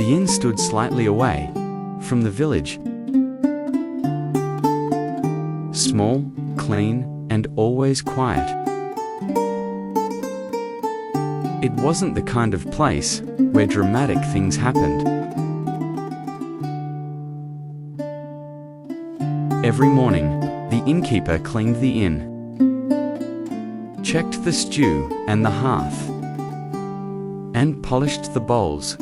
The inn stood slightly away from the village. Small, clean, and always quiet. It wasn't the kind of place where dramatic things happened. Every morning, the innkeeper cleaned the inn, checked the stew and the hearth, and polished the bowls.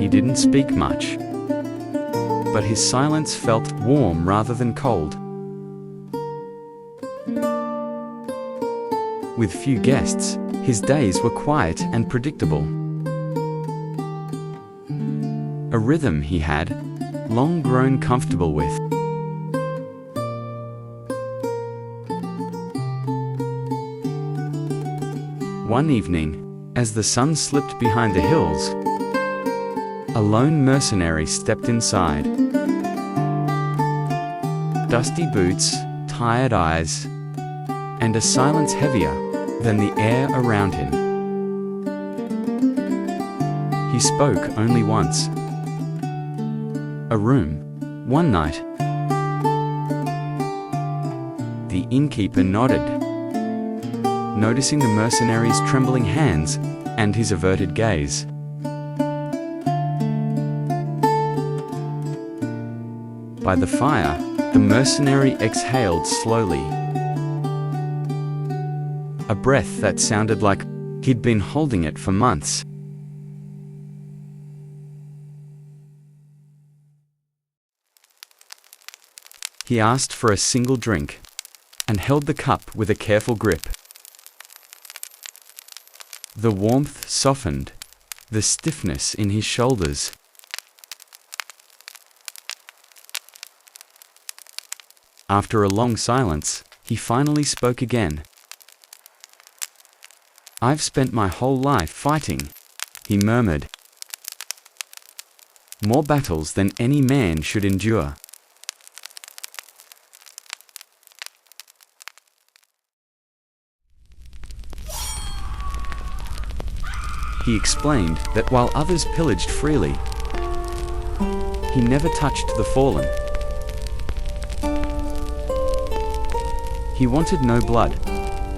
He didn't speak much, but his silence felt warm rather than cold. With few guests, his days were quiet and predictable. A rhythm he had long grown comfortable with. One evening, as the sun slipped behind the hills, a lone mercenary stepped inside. Dusty boots, tired eyes, and a silence heavier than the air around him. He spoke only once. A room, one night. The innkeeper nodded, noticing the mercenary's trembling hands and his averted gaze. By the fire, the mercenary exhaled slowly. A breath that sounded like he'd been holding it for months. He asked for a single drink and held the cup with a careful grip. The warmth softened the stiffness in his shoulders. After a long silence, he finally spoke again. "I've spent my whole life fighting," he murmured. "More battles than any man should endure." He explained that while others pillaged freely, he never touched the fallen. He wanted no blood.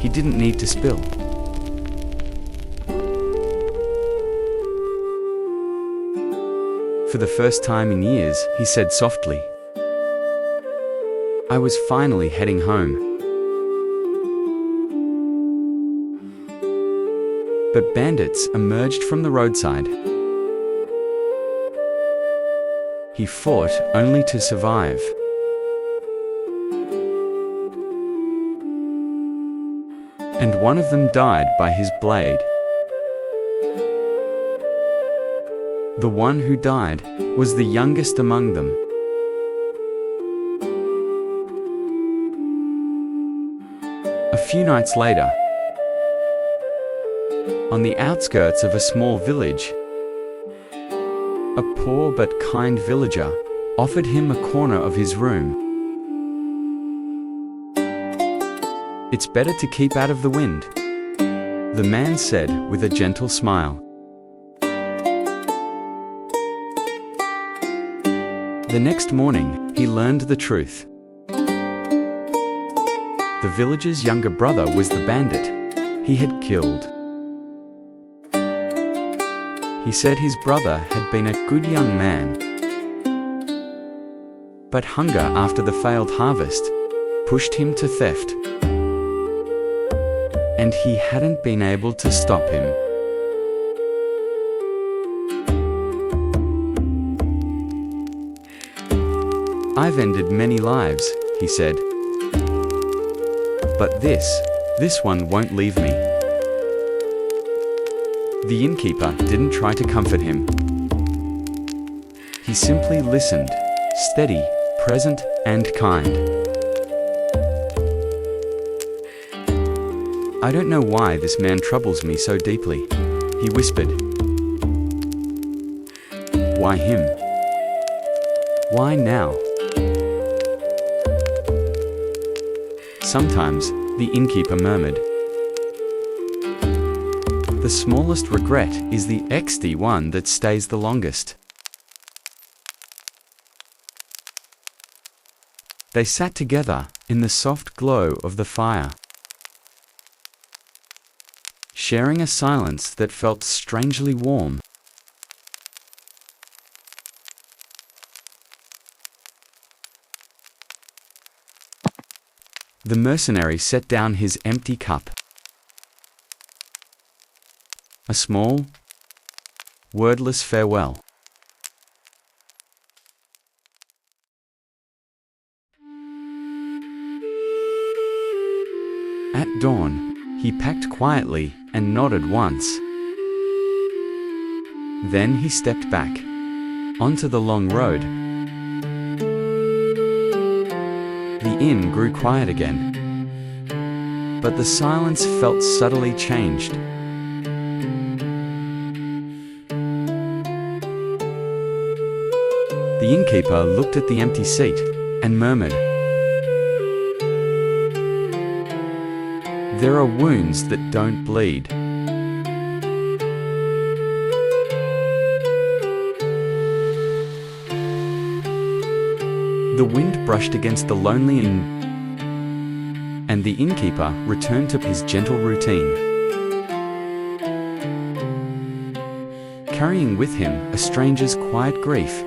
He didn't need to spill. For the first time in years, he said softly, "I was finally heading home." But bandits emerged from the roadside. He fought only to survive. And one of them died by his blade. The one who died was the youngest among them. A few nights later, on the outskirts of a small village, a poor but kind villager offered him a corner of his room. "It's better to keep out of the wind," the man said with a gentle smile. The next morning, he learned the truth. The villager's younger brother was the bandit he had killed. He said his brother had been a good young man, but hunger after the failed harvest pushed him to theft, and he hadn't been able to stop him. "I've ended many lives," he said, "but this one won't leave me." The innkeeper didn't try to comfort him. He simply listened, steady, present, and kind. "I don't know why this man troubles me so deeply," he whispered. "Why him? Why now?" Sometimes, the innkeeper murmured, The smallest regret is the XD one that stays the longest. They sat together in the soft glow of the fire, sharing a silence that felt strangely warm. The mercenary set down his empty cup. A small, wordless farewell. At dawn, he packed quietly and nodded once. Then he stepped back onto the long road. The inn grew quiet again, but the silence felt subtly changed. The innkeeper looked at the empty seat and murmured, "There are wounds that don't bleed." The wind brushed against the lonely inn, and the innkeeper returned to his gentle routine, carrying with him a stranger's quiet grief.